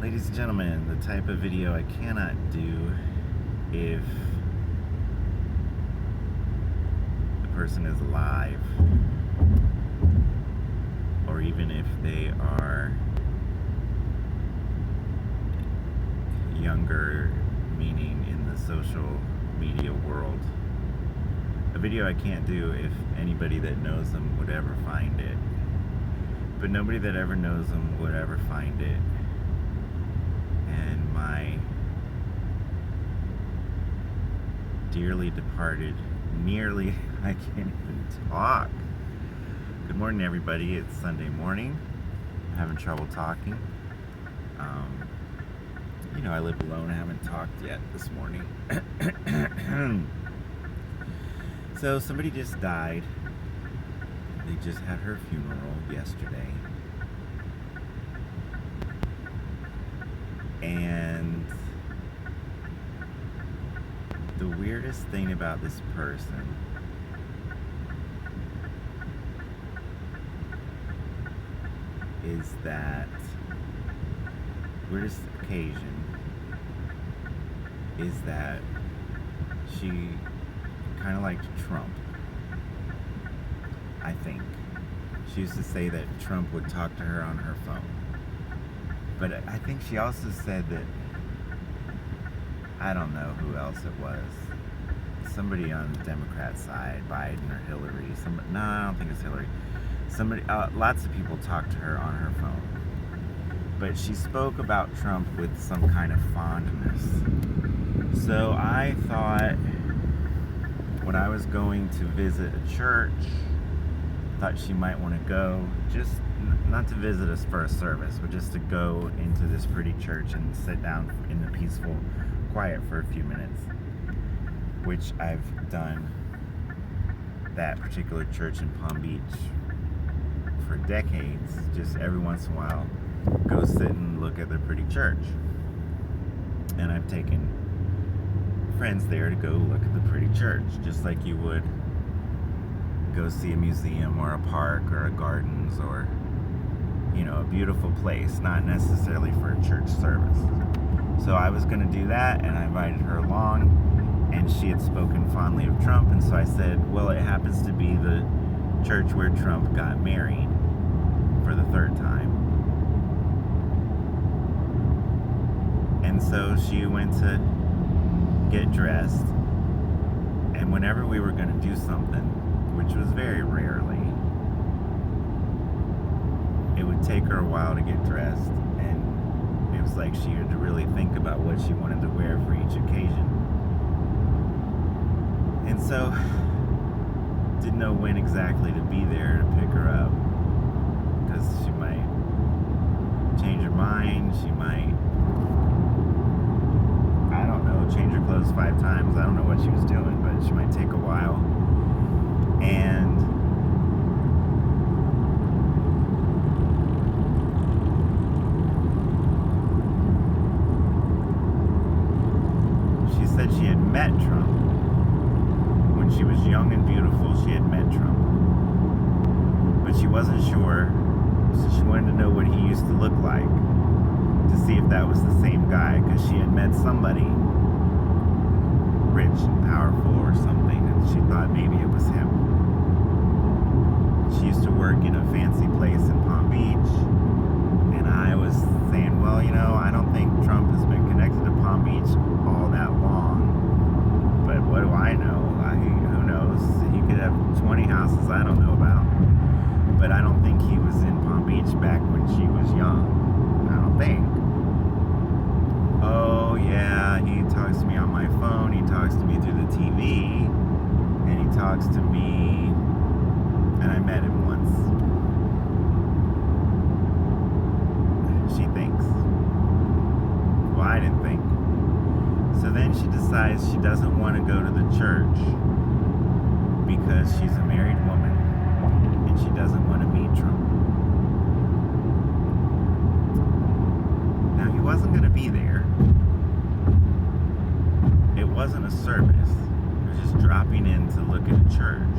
Ladies and gentlemen, the type of video I cannot do if the person is alive, or even if they are younger, meaning in the social media world. A video I can't do if anybody that knows them would ever find it. But nobody that ever knows them would ever find it. And my dearly departed, nearly, I can't even talk. Good morning, everybody. It's Sunday morning. I'm having trouble talking. I live alone. I haven't talked yet this morning. So somebody just died. They just had her funeral yesterday. And the weirdest thing about this person is that weirdest occasion is that she kind of liked Trump. I think she used to say that Trump would talk to her on her phone. But I think she also said that, I don't know who else it was, somebody on the Democrat side, Biden or Hillary, no, I don't think it's Hillary. Lots of people talked to her on her phone. But she spoke about Trump with some kind of fondness. So I thought when I was going to visit a church, thought she might want to go, just not to visit us for a service, but just to go into this pretty church and sit down in the peaceful quiet for a few minutes, which I've done that particular church in Palm Beach for decades. Just every once in a while, go sit and look at their pretty church. And I've taken friends there to go look at the pretty church, just like you would go see a museum or a park or a gardens or a beautiful place, not necessarily for a church service. So I was going to do that, and I invited her along, and she had spoken fondly of Trump, and so I said, well, it happens to be the church where Trump got married for the third time. And so she went to get dressed, and whenever we were going to do something, which was very rarely, it would take her a while to get dressed, and it was like she had to really think about what she wanted to wear for each occasion. And so, didn't know when exactly to be there to pick her up, because she might change her mind, she might, I don't know, change her clothes 5 times, I don't know what she was doing, but she might take a while. And she said she had met Trump. When she was young and beautiful, she had met Trump. But she wasn't sure, so she wanted to know what he used to look like, to see if that was the same guy, because she had met somebody rich and powerful or something, and she thought maybe it was him. She used to work in a fancy place in Palm Beach, and I was saying, well, I don't think Trump has been connected to Palm Beach all that long, but what do I know? Who knows? He could have 20 houses I don't know about, but I don't think he was in Palm Beach back when she was young. I don't think. Oh yeah, he talks to me on my phone, he talks to me through the TV, and he talks to me, and I met him once. She thinks. Well, I didn't think. So then she decides she doesn't want to go to the church because she's a married woman and she doesn't want to meet Trump. Now, he wasn't going to be there. It wasn't a service. He was just dropping in to look at a church.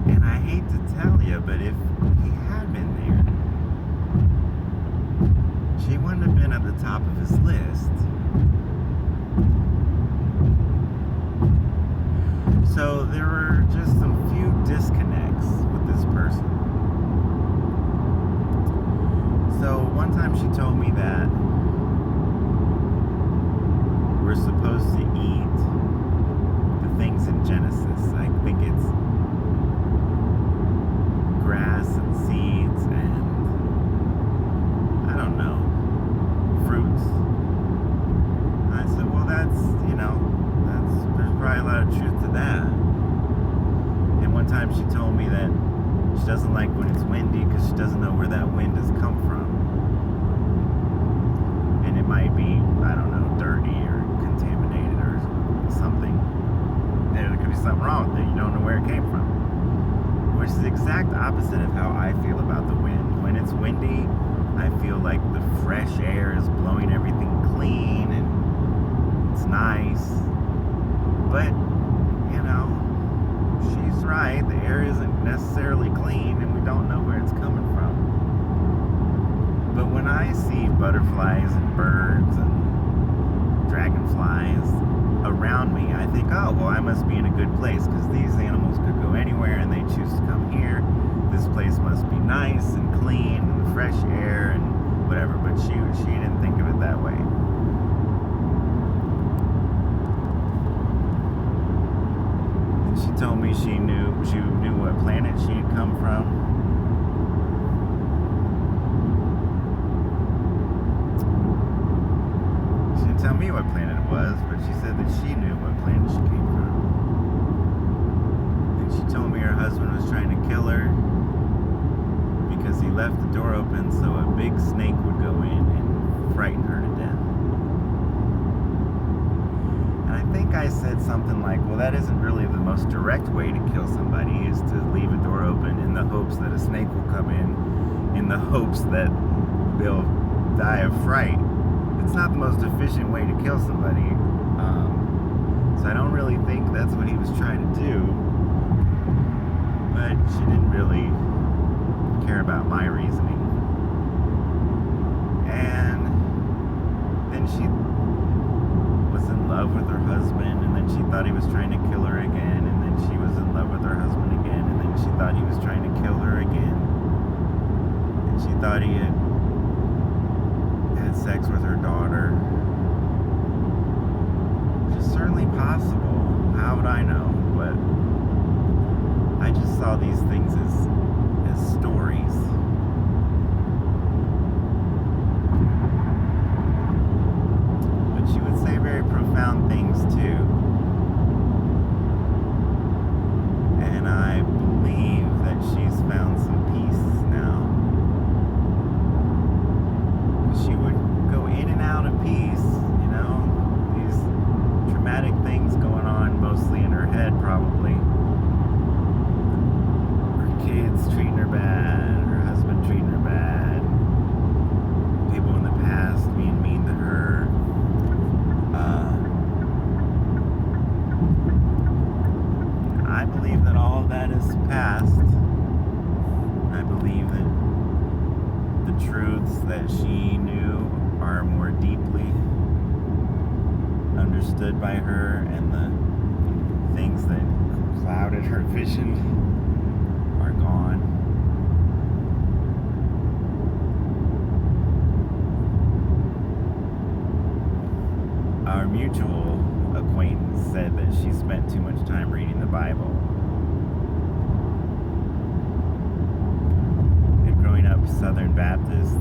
And I hate to tell you, but if he had been there, the top of his list. So there were just some few disconnects with this person. So one time she told me that we're supposed to eat the things in Genesis. I think it's grass and seeds and I don't know, fruits. And I said, well, there's probably a lot of truth to that. And one time she told me that she doesn't like when it's windy because she doesn't know where that wind has come from. And it might be, I don't know, dirty or contaminated or something. There could be something wrong with it. You don't know where it came from. Which is the exact opposite of how I feel about the wind. When it's windy, I feel like the fresh air is blowing everything clean and it's nice. But, she's right. The air isn't necessarily clean and we don't know where it's coming from. But when I see butterflies and birds and dragonflies around me, I think, oh, well, I must be in a good place because these animals could go anywhere and they choose to come here. This place must be nice and clean and fresh air and whatever. But she didn't think of it that way. And she told me she knew what planet she had come from. She didn't tell me what planet it was, but she said that she knew what planet she came from. And she told me her husband was trying to kill her because he left the door open so a big snake would go in and frighten her to death. And I think I said something like, well, that isn't really the most direct way to kill somebody, is to leave a door open in the hopes that a snake will come in the hopes that they'll die of fright. It's not the most efficient way to kill somebody. So I don't really think that's what he was trying to do. But she didn't really care about my reasoning. And then she was in love with her husband, and then she thought he was trying to kill her again, and then she was in love with her husband again, and then she thought he was trying to kill her again. And she thought he had sex with her daughter. Which is certainly possible. How would I know? But I just saw these things as stories. But she would say very profound things too. And I believe that she's found some peace now. She would go in and out of peace, these traumatic things going on mostly in her head probably. Her kids treating her bad, her husband treating her bad, people in the past being mean to her. I believe that all of that is past. I believe that the truths that she knew are more deeply understood by her, and the things that clouded her vision are gone. Our mutual acquaintance said that she spent too much time reading the Bible. Growing up Southern Baptist,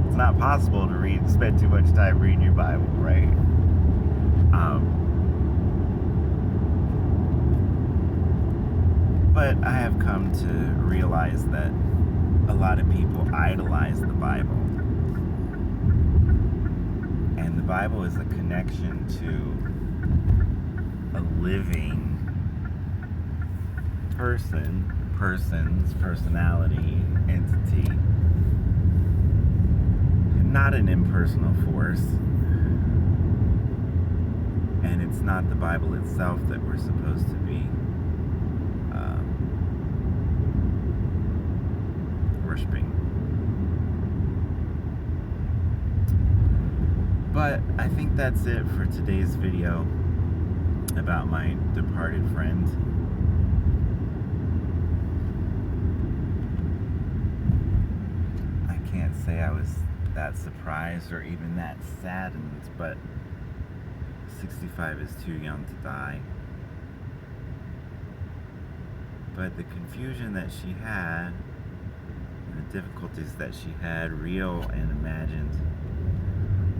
it's not possible to spend too much time reading your Bible, right? But I have come to realize that a lot of people idolize the Bible. And the Bible is a connection to a living person's personality, entity, not an impersonal force. And it's not the Bible itself that we're supposed to be worshiping. But I think that's it for today's video about my departed friend. I can't say I was that surprised or even that saddened, but 65 is too young to die. But the confusion that she had, and the difficulties that she had, real and imagined,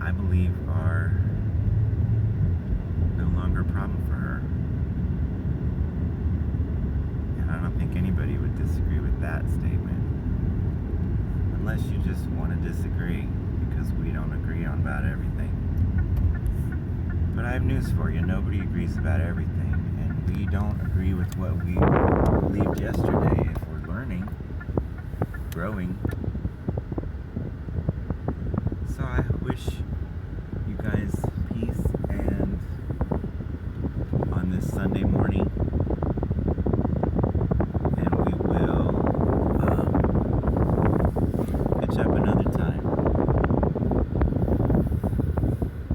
I believe are no longer a problem for her. And I don't think anybody would disagree with that statement. Unless you just want to disagree, because we don't agree on about everything. But I have news for you, nobody agrees about everything, and we don't agree with what we believed yesterday if we're learning, growing. So I wish